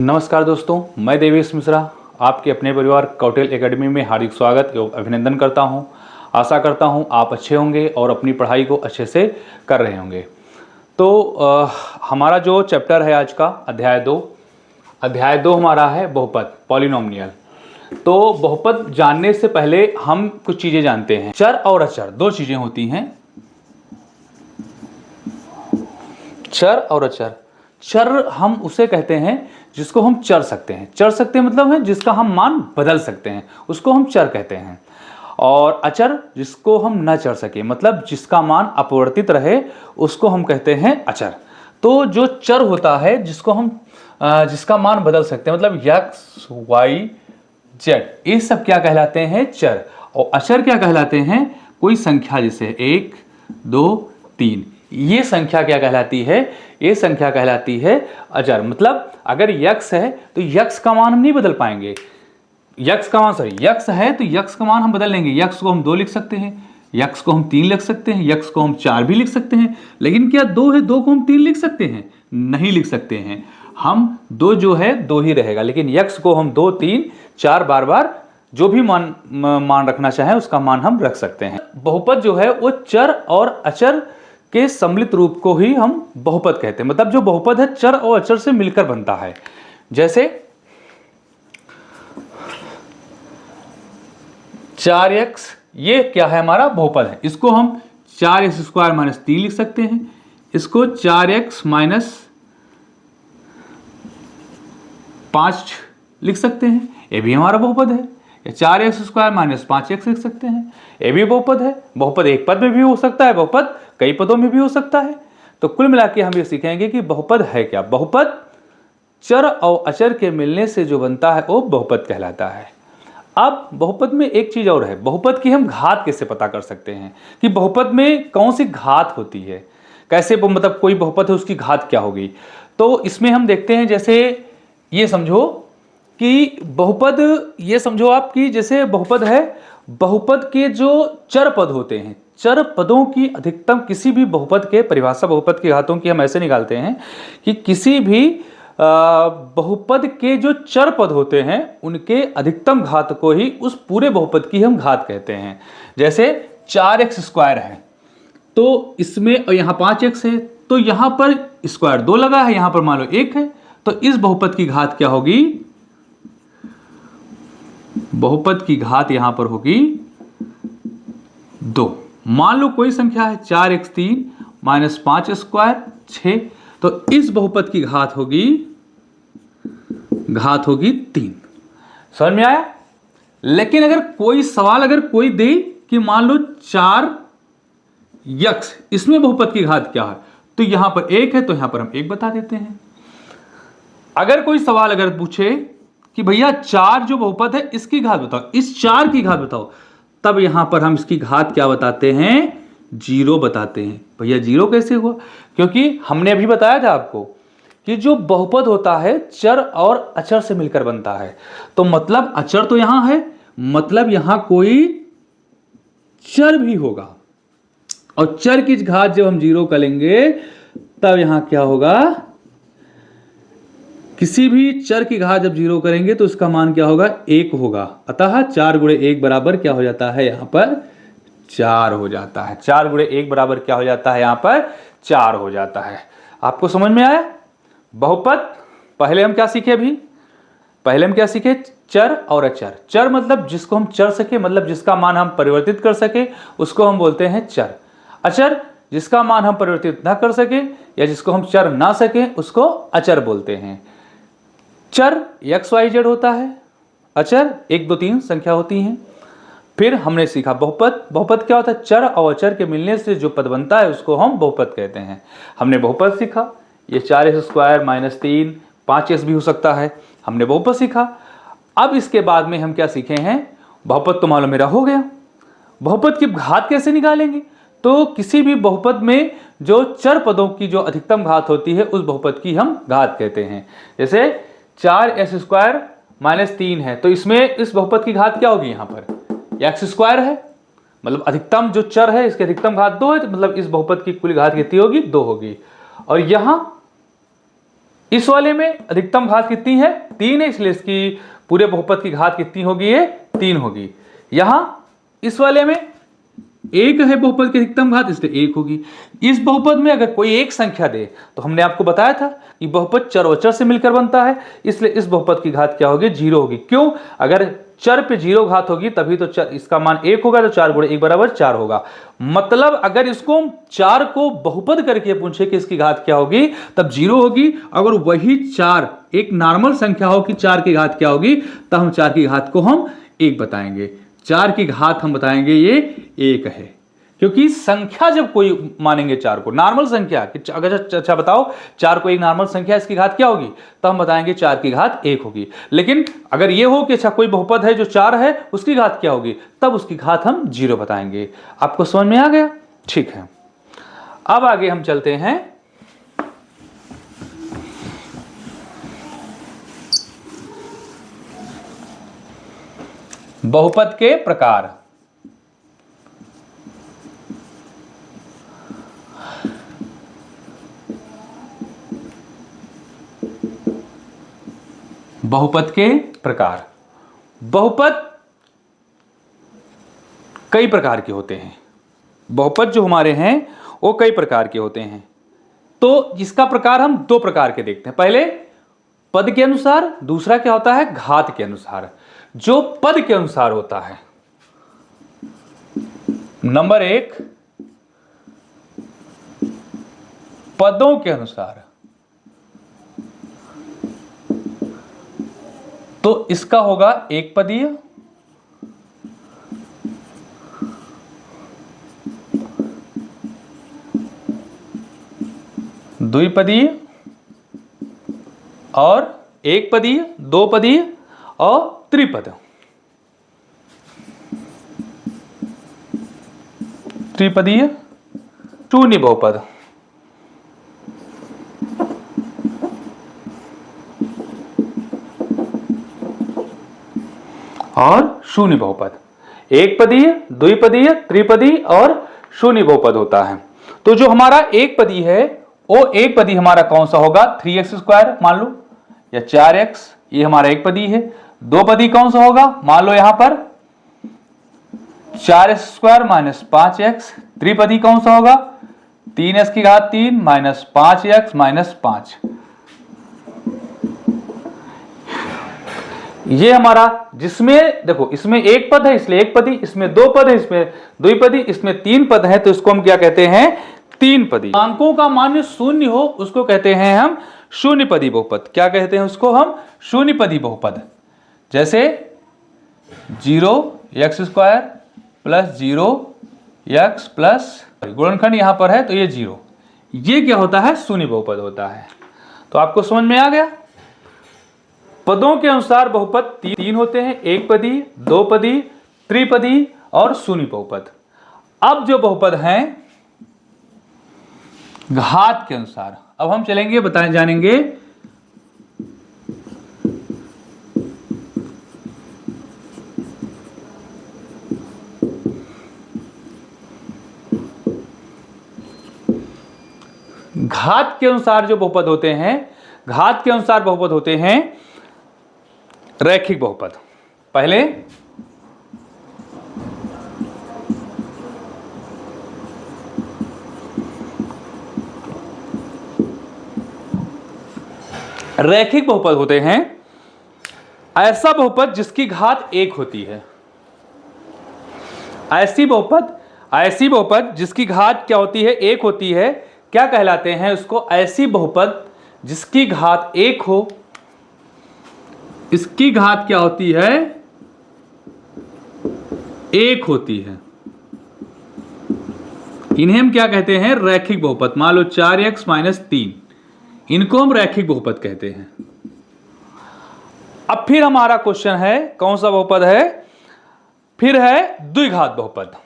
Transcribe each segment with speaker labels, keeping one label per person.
Speaker 1: नमस्कार दोस्तों, मैं देवेश मिश्रा आपके अपने परिवार कौटिल्य एकेडमी में हार्दिक स्वागत एवं अभिनंदन करता हूं। आशा करता हूं आप अच्छे होंगे और अपनी पढ़ाई को अच्छे से कर रहे होंगे। तो हमारा जो चैप्टर है आज का अध्याय दो हमारा है बहुपद, पॉलिनोमियल। तो बहुपद जानने से पहले हम कुछ चीज़ें जानते हैं। चर और अचर दो चीज़ें होती हैं। चर और अचर, चर हम उसे कहते हैं जिसको हम चर सकते हैं। चर सकते हैं मतलब है जिसका हम मान बदल सकते हैं, उसको हम चर कहते हैं। और अचर जिसको हम न चर सके, मतलब जिसका मान अपरिवर्तित रहे, उसको हम कहते हैं अचर। तो जो चर होता है जिसको हम जिसका मान बदल सकते हैं, मतलब x, y, z, ये सब क्या कहलाते हैं? चर। और अचर क्या कहलाते हैं? कोई संख्या जैसे 1, 2, 3, ये संख्या क्या कहलाती है? ये संख्या कहलाती है अचर। मतलब अगर यक्स है तो यक्स का मान हम नहीं बदल पाएंगे। यक्स है तो यक्स का मान हम बदल लेंगे। यक्स को हम 2 लिख सकते हैं, यक्स को हम 3 लिख सकते हैं, यक्स को हम 4 भी लिख सकते हैं। लेकिन क्या 2 है, 2 को हम 3 लिख सकते हैं? नहीं लिख सकते हैं। हम 2 जो है 2 ही रहेगा, लेकिन यक्स को हम 2, 3, 4 बार बार जो भी मान रखना चाहे उसका मान हम रख सकते हैं। बहुपद जो है वो चर और अचर के सम्मिलित रूप को ही हम बहुपद कहते हैं। मतलब जो बहुपद है चर और अचर से मिलकर बनता है। जैसे 4x, ये क्या है? हमारा बहुपद है। इसको हम 4x स्क्वायर माइनस 3 लिख सकते हैं। इसको 4x माइनस 5 लिख सकते हैं, ये भी हमारा बहुपद है। या 4x स्क्वायर माइनस 5x लिख सकते हैं, ये भी बहुपद है। बहुपद एक पद में भी हो सकता है, बहुपद कई पदों में भी हो सकता है। तो कुल मिला के हम ये सीखेंगे कि बहुपद है क्या। बहुपद चर और अचर के मिलने से जो बनता है वो बहुपद कहलाता है। अब बहुपद में एक चीज और है, बहुपद की हम घात कैसे पता कर सकते हैं कि बहुपद में कौन सी घात होती है, कैसे मतलब कोई बहुपद है उसकी घात क्या होगी। तो इसमें हम देखते हैं, जैसे ये समझो कि बहुपद, ये समझो आप कि जैसे बहुपद है, बहुपद के जो चर पद होते हैं, चर पदों की अधिकतम किसी भी बहुपद के, परिभाषा बहुपद की घातों की हम ऐसे निकालते हैं कि किसी भी बहुपद के जो चर पद होते हैं उनके अधिकतम घात को ही उस पूरे बहुपद की हम घात कहते हैं। जैसे 4x स्क्वायर है तो इसमें, और यहाँ 5x है तो यहाँ पर स्क्वायर 2 लगा है, यहाँ पर मान लो 1 है, तो इस बहुपद की घात क्या होगी? बहुपद की घात यहां पर होगी 2। मान लो कोई संख्या है 4x3 माइनस 5 स्क्वायर 6, तो इस बहुपद की घात होगी 3। समझ में आया? लेकिन अगर कोई सवाल अगर कोई दे कि मान लो 4x, इसमें बहुपद की घात क्या है, तो यहां पर 1 है तो यहां पर हम 1 बता देते हैं। अगर कोई सवाल अगर पूछे कि भैया 4 जो बहुपद है इसकी घात बताओ, इस 4 की घात बताओ, तब यहां पर हम इसकी घात क्या बताते हैं? 0 बताते हैं। भैया 0 कैसे हुआ? क्योंकि हमने अभी बताया था आपको कि जो बहुपद होता है चर और अचर से मिलकर बनता है। तो मतलब अचर तो यहां है, मतलब यहां कोई चर भी होगा, और चर की घात जब हम 0 करेंगे तब यहां क्या होगा? किसी भी चर की घात जब 0 करेंगे तो उसका मान क्या होगा? 1 होगा। अतः 4 गुणे 1 बराबर क्या हो जाता है? यहां पर 4 हो जाता है। 4 गुणे 1 बराबर क्या हो जाता है? यहां पर 4 हो जाता है। आपको समझ में आया? बहुपद पहले हम क्या सीखे? चर और अचर। चर मतलब जिसको हम चर सके, मतलब जिसका मान हम परिवर्तित कर सके, उसको हम बोलते हैं चर। अचर जिसका मान हम परिवर्तित ना कर सके या जिसको हम चर ना सके उसको अचर बोलते हैं। चर x, y, z होता है, अचर 1, 2, 3 संख्या होती हैं। फिर हमने सीखा बहुपद। बहुपद क्या होता है? चर और अचर के मिलने से जो पद बनता है उसको हम बहुपद कहते हैं। हमने बहुपद सीखा, ये 4x स्क्वायर माइनस 3, 5x भी हो सकता है, हमने बहुपद सीखा। अब इसके बाद में हम क्या सीखे हैं? बहुपद तो मालूम मेरा हो गया। बहुपद की घात कैसे निकालेंगे? तो किसी भी बहुपद में जो चर पदों की जो अधिकतम घात होती है उस बहुपद की हम घात कहते हैं। जैसे 4x स्क्वायर माइनस 3 है तो इसमें इस बहुपद की घात क्या होगी? यहां पर x स्क्वायर है, मतलब अधिकतम जो चर है इसकी अधिकतम घात 2 है, तो मतलब इस बहुपद की कुल घात कितनी होगी? 2 होगी। और यहां इस वाले में अधिकतम घात कितनी है? 3 है, इसलिए इसकी पूरे बहुपद की घात कितनी होगी? ये 3 होगी। यहां इस वाले में 1 है बहुपद की अधिकतम घात, इसलिए 1 होगी। इस बहुपद में अगर कोई एक संख्या दे तो हमने आपको बताया था कि बहुपद चर और चर से मिलकर बनता है, इसलिए इस बहुपद की घात क्या होगी? 0 होगी। क्यों? अगर चर पे 0 घात होगी तभी तो चर, इसका मान 1 होगा, तो 4 गुणे 1 बराबर 4 होगा। मतलब अगर इसको 4 को बहुपद करके पूछे कि इसकी घात क्या होगी, तब 0 होगी। अगर वही 4 एक नॉर्मल संख्या हो कि 4 की घात क्या होगी, तब हम 4 की घात को हम 1 बताएंगे। 4 की घात हम बताएंगे ये 1 है, क्योंकि संख्या जब कोई मानेंगे 4 को नॉर्मल संख्या कि अगर अच्छा बताओ 4 को एक नॉर्मल संख्या, इसकी घात क्या होगी, तो हम बताएंगे 4 की घात 1 होगी। लेकिन अगर ये हो कि अच्छा कोई बहुपद है जो 4 है, उसकी घात क्या होगी, तब उसकी घात हम 0 बताएंगे। आपको समझ में आ गया? ठीक है, अब आगे हम चलते हैं बहुपद के प्रकार। बहुपद के प्रकार। बहुपद कई प्रकार के होते हैं। बहुपद जो हमारे हैं वो कई प्रकार के होते हैं। तो इसका प्रकार हम 2 प्रकार के देखते हैं। पहले पद के अनुसार, दूसरा क्या होता है? घात के अनुसार। जो पद के अनुसार होता है, नंबर 1 पदों के अनुसार, तो इसका होगा एक पदीय, द्विपदीय और एक पदीय, 2 पदीय और त्रिपद। त्रिपदीय, शून्य बहुपद और शून्य बहुपद। एक पदीय, द्विपदीय, त्रिपदी और शून्य बहुपद होता है। तो जो हमारा एक पदी है, वो एक पदी हमारा कौन सा होगा? 3x² मान लो, या 4x, ये हमारा एक पदी है। 2 पदी कौन सा होगा? मान लो यहां पर 4x² माइनस 5x। त्रिपदी कौन सा होगा? 3x की घात 3 माइनस 5x माइनस 5। ये हमारा, जिसमें देखो इसमें एक पद है इसलिए एक पदी, इसमें 2 पद है इसमें द्विपदी, इसमें 3 पद है तो इसको हम क्या कहते हैं? 3 पदी। अंकों का मान शून्य हो उसको कहते हैं हम शून्य पदी बहुपद। क्या कहते हैं उसको हम? शून्य पदी बहुपद। जैसे 0x² प्लस 0x प्लस गुणनखंड यहां पर है तो ये 0, ये क्या होता है? शून्य बहुपद होता है। तो आपको समझ में आ गया? पदों के अनुसार बहुपद 3 होते हैं, एक पदी, 2 पदी, त्रिपदी और शून्य बहुपद। अब जो बहुपद हैं घात के अनुसार, अब हम चलेंगे बताएं जानेंगे घात के अनुसार जो बहुपद होते हैं। घात के अनुसार बहुपद होते हैं रैखिक बहुपद। पहले रैखिक बहुपद होते हैं ऐसा बहुपद जिसकी घात 1 होती है। ऐसी बहुपद जिसकी घात क्या होती है? 1 होती है। क्या कहलाते हैं उसको? ऐसी बहुपद जिसकी घात 1 हो, इसकी घात क्या होती है? 1 होती है। इन्हें हम क्या कहते हैं? रैखिक बहुपद। मान लो 4x माइनस 3, इनको हम रैखिक बहुपद कहते हैं। अब फिर हमारा क्वेश्चन है कौन सा बहुपद है? फिर है द्विघात बहुपद।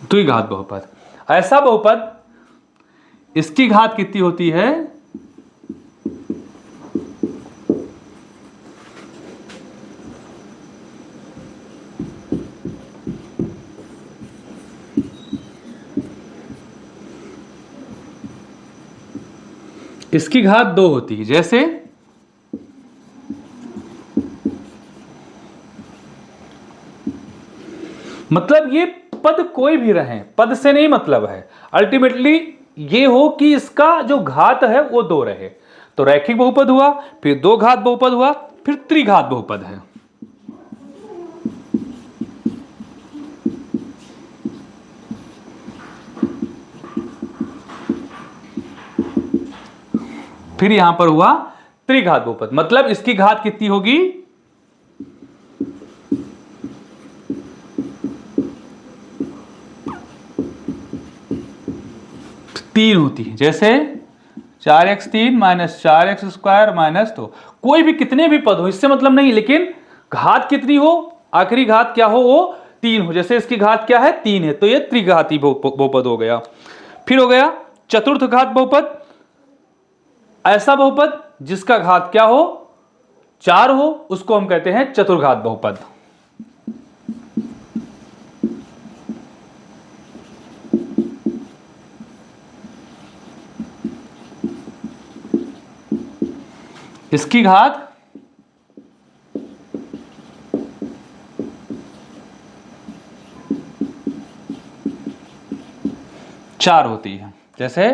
Speaker 1: द्विघात बहुपद, ऐसा बहुपद इसकी घात कितनी होती है? इसकी घात 2 होती है। जैसे मतलब ये पद कोई भी रहे, पद से नहीं मतलब है, अल्टीमेटली ये हो कि इसका जो घात है वो 2 रहे। तो रैखिक बहुपद हुआ, फिर 2 घात बहुपद हुआ, फिर त्रिघात बहुपद है। फिर यहां पर हुआ त्रिघात बहुपद, मतलब इसकी घात कितनी होगी? तीन होती है। जैसे 4x3 माइनस 4x² माइनस 2, कोई भी कितने भी पद हो इससे मतलब नहीं, लेकिन घात कितनी हो, आखिरी घात क्या हो, वो 3 हो। जैसे इसकी घात क्या है? 3 है, तो ये त्रिघाती बहुपद हो गया। फिर हो गया चतुर्थ घात बहुपद, ऐसा बहुपद जिसका घात क्या हो? 4 हो, उसको हम कहते हैं चतुर्घात बहुपद। इसकी घात 4 होती है। जैसे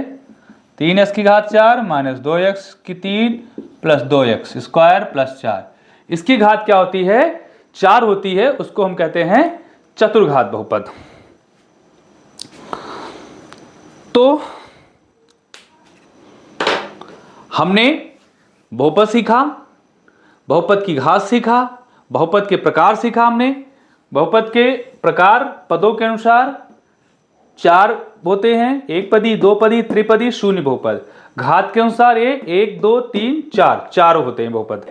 Speaker 1: 3x की घात 4 माइनस 2x की 3 प्लस 2x स्क्वायर प्लस 4, इसकी घात क्या होती है? 4 होती है, उसको हम कहते हैं चतुर्घात बहुपद। तो हमने बहुपद सीखा, बहुपद की घात सीखा, बहुपद के प्रकार सीखा। हमने बहुपद के प्रकार पदों के अनुसार 4 होते हैं, एक पदी, दो पदी, त्रिपदी, शून्य बहुपद। घात के अनुसार ये 1 2 3 4 चारों होते हैं बहुपद।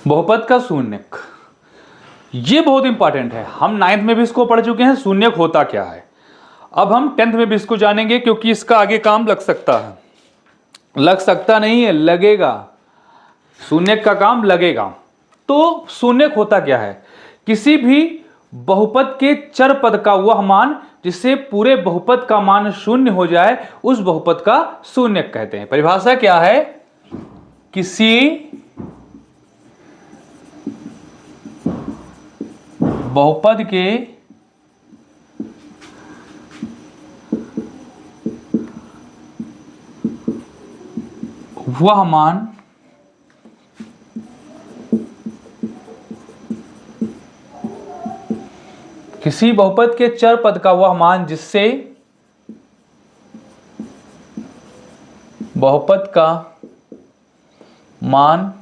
Speaker 1: बहुपद का शून्यक, ये बहुत इंपॉर्टेंट है। हम 9th में भी इसको पढ़ चुके हैं, शून्यक होता क्या है। अब हम 10th में भी इसको जानेंगे, क्योंकि इसका आगे काम लग सकता है, लग सकता नहीं है, लगेगा। शून्यक का काम लगेगा। तो शून्यक होता क्या है? किसी भी बहुपद के चर पद का वह मान जिससे पूरे बहुपद का मान शून्य हो जाए, उस बहुपद का शून्यक कहते हैं। परिभाषा क्या है? किसी बहुपद के वह मान किसी बहुपद के चर पद का वह मान जिससे बहुपद का मान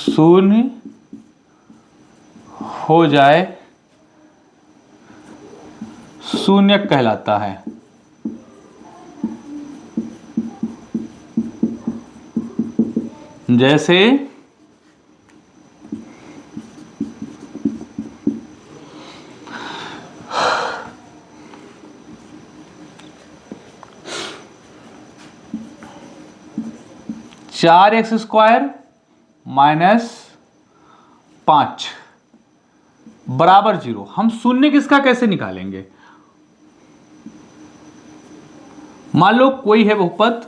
Speaker 1: शून्य हो जाए, शून्यक कहलाता है। जैसे चार एक्स स्क्वायर माइनस 5 बराबर 0। हम शून्य किसका कैसे निकालेंगे? मान लो कोई है बहुपद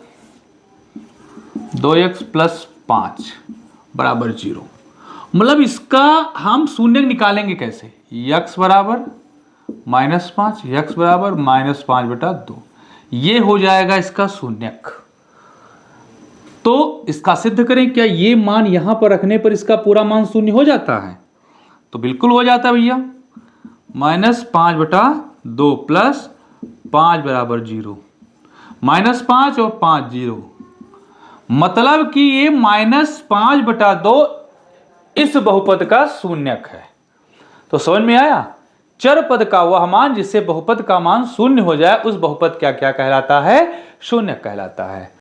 Speaker 1: 2x प्लस 5 बराबर 0, मतलब इसका हम शून्य निकालेंगे कैसे? x बराबर -5, x बराबर -5/2, ये हो जाएगा इसका शून्यक। तो इसका सिद्ध करें, क्या ये मान यहां पर रखने पर इसका पूरा मान शून्य हो जाता है? तो बिल्कुल हो जाता है भैया। -5/2 प्लस 5 बराबर 0, -5 और 5 0, मतलब कि ये -5/2 इस बहुपद का शून्यक है। तो समझ में आया, चर पद का वह मान जिससे बहुपद का मान शून्य हो जाए उस बहुपद क्या क्या कहलाता है, शून्यक कहलाता है।